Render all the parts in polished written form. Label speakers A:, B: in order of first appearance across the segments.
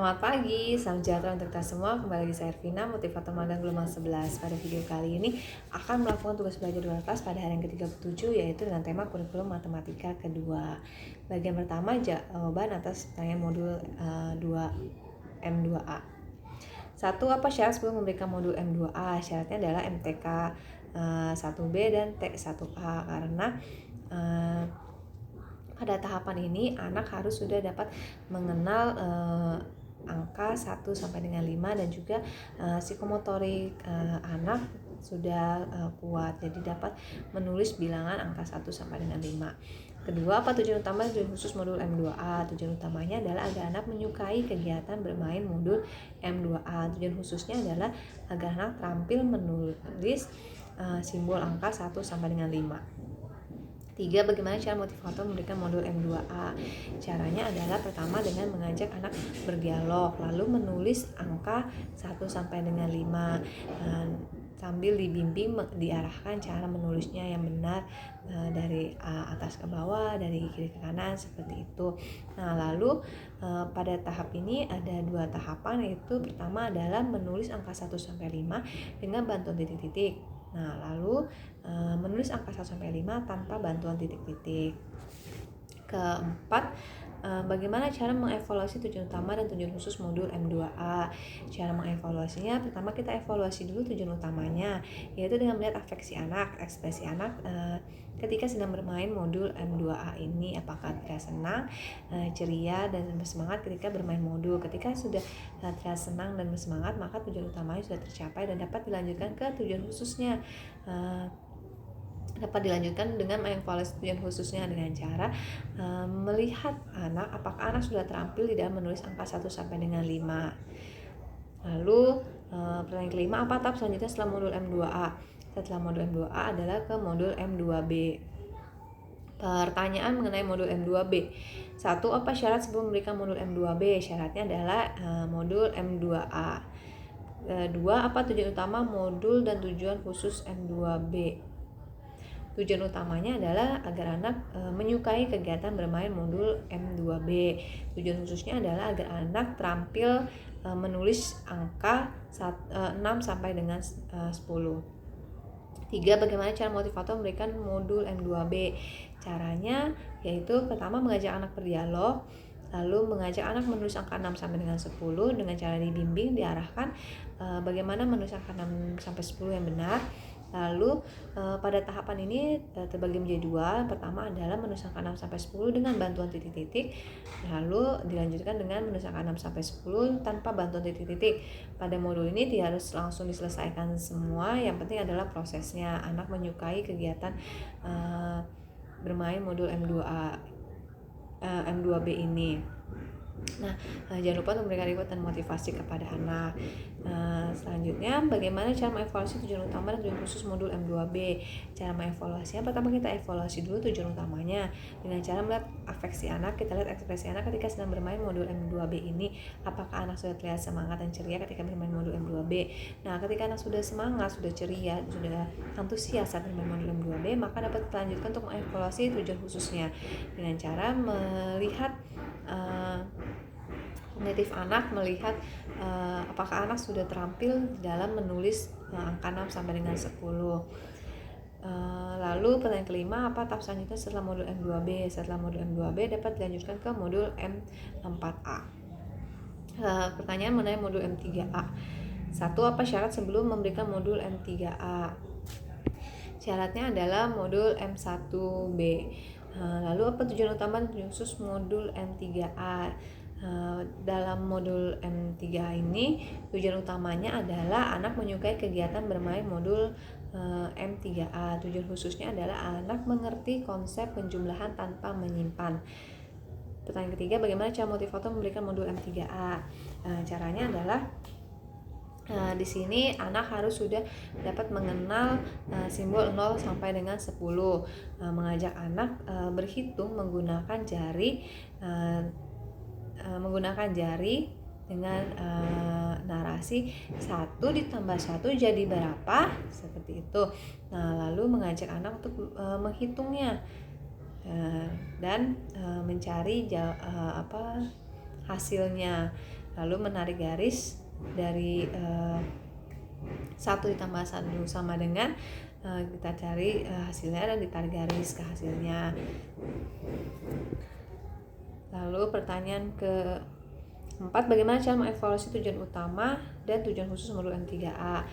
A: Selamat pagi, salam sejahtera untuk kita semua. Kembali lagi saya Ervina, motivator magang gelombang 11. Pada video kali ini akan melakukan tugas belajar luar kelas pada hari yang ke-37, yaitu dengan tema kurikulum matematika kedua. Bagian pertama, jawaban atas pertanyaan modul 2M2A. 1. Apa syarat sebelum memberikan modul M2A? Syaratnya adalah MTK 1B dan T1A, karena pada tahapan ini anak harus sudah dapat mengenal angka 1 sampai dengan 5 dan juga psikomotorik anak sudah kuat, jadi dapat menulis bilangan angka 1 sampai dengan 5. Kedua, apa tujuan utama tujuan khusus modul M2A? Tujuan utamanya adalah agar anak menyukai kegiatan bermain modul M2A. Tujuan khususnya adalah agar anak terampil menulis simbol angka 1 sampai dengan 5. 3. Bagaimana cara motivator memberikan modul M2A? Caranya adalah pertama dengan mengajak anak berdialog, lalu menulis angka 1 sampai dengan 5 sambil dibimbing diarahkan cara menulisnya yang benar dari atas ke bawah, dari kiri ke kanan, seperti itu. Nah, lalu pada tahap ini ada 2 tahapan, yaitu pertama adalah menulis angka 1 sampai 5 dengan bantuan titik-titik. Nah, lalu menulis angka 1 sampai 5 tanpa bantuan titik-titik. Keempat, bagaimana cara mengevaluasi tujuan utama dan tujuan khusus modul M2A? Cara mengevaluasinya, pertama kita evaluasi dulu tujuan utamanya, yaitu dengan melihat afeksi anak, ekspresi anak ketika sedang bermain modul M2A ini, apakah terlihat senang, ceria, dan bersemangat ketika bermain modul. Ketika sudah terlihat senang dan bersemangat, maka tujuan utamanya sudah tercapai dan dapat dilanjutkan ke tujuan khususnya. Dapat dilanjutkan dengan mengevaluasi tujuan khususnya dengan cara melihat anak, apakah anak sudah terampil di dalam menulis angka 1 sampai dengan 5. Lalu pertanyaan kelima, apa tahap selanjutnya setelah modul M2A? Setelah modul M2A adalah ke modul M2B. Pertanyaan mengenai modul M2B. 1. Apa syarat sebelum memberikan modul M2B? Syaratnya adalah modul M2A. 2. Apa tujuan utama modul dan tujuan khusus M2B? Tujuan utamanya adalah agar anak menyukai kegiatan bermain modul M2B. Tujuan khususnya adalah agar anak terampil menulis angka 6 sampai dengan 10. 3. Bagaimana cara motivator memberikan modul M2B? Caranya yaitu pertama mengajak anak berdialog, lalu mengajak anak menulis angka 6 sampai dengan 10 dengan cara dibimbing, diarahkan bagaimana menulis angka 6 sampai 10 yang benar. Lalu pada tahapan ini terbagi menjadi 2. Pertama adalah menulis angka 6 sampai 10 dengan bantuan titik-titik. Lalu dilanjutkan dengan menulis angka 6 sampai 10 tanpa bantuan titik-titik. Pada modul ini tidak harus langsung diselesaikan semua, yang penting adalah prosesnya. Anak menyukai kegiatan bermain modul M2B ini. Nah, jangan lupa untuk memberikan reward dan motivasi kepada anak. Selanjutnya, bagaimana cara mengevaluasi tujuan utama dan tujuan khusus modul M2B? Cara mengevaluasinya, pertama kita evaluasi dulu tujuan utamanya dengan cara melihat afeksi anak. Kita lihat ekspresi anak ketika sedang bermain modul M2B ini, apakah anak sudah terlihat semangat dan ceria ketika bermain modul M2B. Nah, ketika anak sudah semangat, sudah ceria, sudah antusias saat bermain modul M2B, maka dapat dilanjutkan untuk mengevaluasi tujuan khususnya dengan cara melihat kognitif anak, melihat apakah anak sudah terampil dalam menulis angka 6 sampai dengan 10. Lalu pertanyaan kelima, apa tahap selanjutnya setelah modul M2B? Setelah modul M2B dapat dilanjutkan ke modul M4A. Pertanyaan mengenai modul M3A. 1. Apa syarat sebelum memberikan modul M3A? Syaratnya adalah modul M1B. Lalu apa tujuan utama dan tujuan khusus modul M3A? Dalam modul M3A ini tujuan utamanya adalah anak menyukai kegiatan bermain modul M3A. Tujuan khususnya adalah anak mengerti konsep penjumlahan tanpa menyimpan. Pertanyaan ketiga, bagaimana cara motivator memberikan modul M3A? Caranya adalah di sini anak harus sudah dapat mengenal simbol 0 sampai dengan 10. Mengajak anak berhitung menggunakan jari dengan narasi 1 ditambah 1 jadi berapa, seperti itu. Nah, lalu mengajak anak untuk menghitungnya dan mencari hasilnya. lalu menarik garis dari 1 ditambah 1 sama dengan kita cari hasilnya dan ditarik garis ke hasilnya. Lalu pertanyaan keempat, bagaimana cara mengevaluasi tujuan utama dan tujuan khusus modul M3A?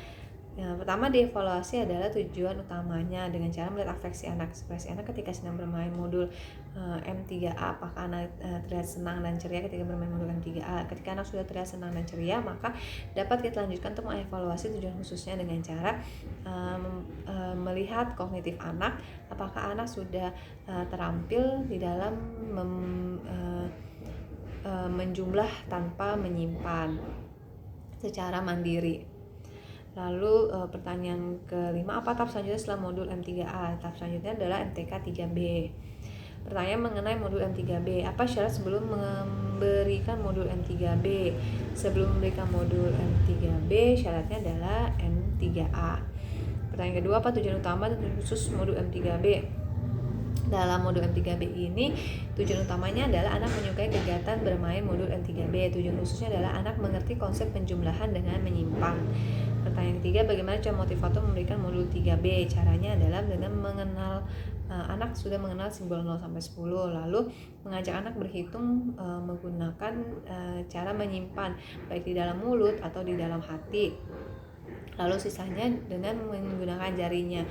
A: Yang pertama dievaluasi adalah tujuan utamanya dengan cara melihat ekspresi anak ketika sedang bermain modul M3A. Apakah anak terlihat senang dan ceria ketika bermain modul M3A? Ketika anak sudah terlihat senang dan ceria, maka dapat kita lanjutkan untuk mengevaluasi tujuan khususnya dengan cara melihat kognitif anak. Apakah anak sudah terampil di dalam menjumlah tanpa menyimpan secara mandiri. Lalu pertanyaan kelima, apa tahap selanjutnya setelah modul M3A? Tahap selanjutnya adalah MTK 3B. Pertanyaan mengenai modul M3B, apa syarat sebelum memberikan modul M3B? Sebelum memberikan modul M3B, syaratnya adalah M3A. Pertanyaan kedua, apa tujuan utama dan tujuan khusus modul M3B? Dalam modul M3B ini, tujuan utamanya adalah anak menyukai kegiatan bermain modul M3B. Tujuan khususnya adalah anak mengerti konsep penjumlahan dengan menyimpan. Pertanyaan ketiga, bagaimana cara motivator memberikan modul 3B? Caranya adalah dengan mengenal anak sudah mengenal simbol 0 sampai 10, lalu mengajak anak berhitung menggunakan cara menyimpan baik di dalam mulut atau di dalam hati. Lalu sisanya dengan menggunakan jarinya,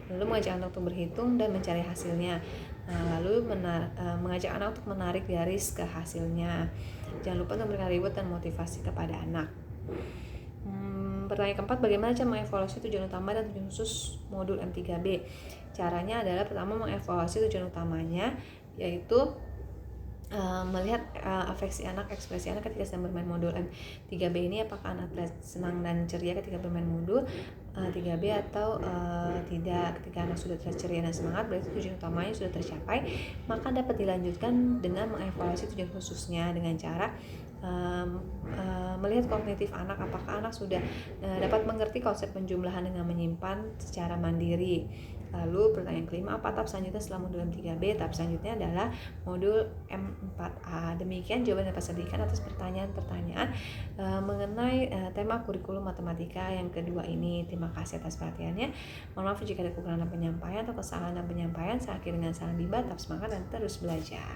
A: lalu mengajak anak untuk berhitung dan mencari hasilnya, lalu mengajak anak untuk menarik garis ke hasilnya. Jangan lupa untuk memberikan reward dan motivasi kepada anak. Pertanyaan keempat, bagaimana cara mengevaluasi tujuan utama dan tujuan khusus modul M3B? Caranya adalah pertama mengevaluasi tujuan utamanya, yaitu melihat ekspresi anak ketika sedang bermain modul M3B ini. Apakah anak senang dan ceria ketika bermain modul 3B atau tidak. Ketika anak sudah ceria dan semangat, berarti tujuan utamanya sudah tercapai, maka dapat dilanjutkan dengan mengevaluasi tujuan khususnya dengan cara melihat kognitif anak. Apakah anak sudah dapat mengerti konsep penjumlahan dengan menyimpan secara mandiri. Lalu pertanyaan kelima, apa tahap selanjutnya setelah modul M3B? Tahap selanjutnya adalah modul M4A. Demikian jawaban yang dapat saya berikan atas pertanyaan-pertanyaan mengenai tema kurikulum matematika yang kedua ini. Terima kasih atas perhatiannya. Mohon maaf jika ada kekurangan penyampaian atau kesalahan dalam penyampaian. Saya akhiri dengan salam bimbang, tetap semangat dan terus belajar.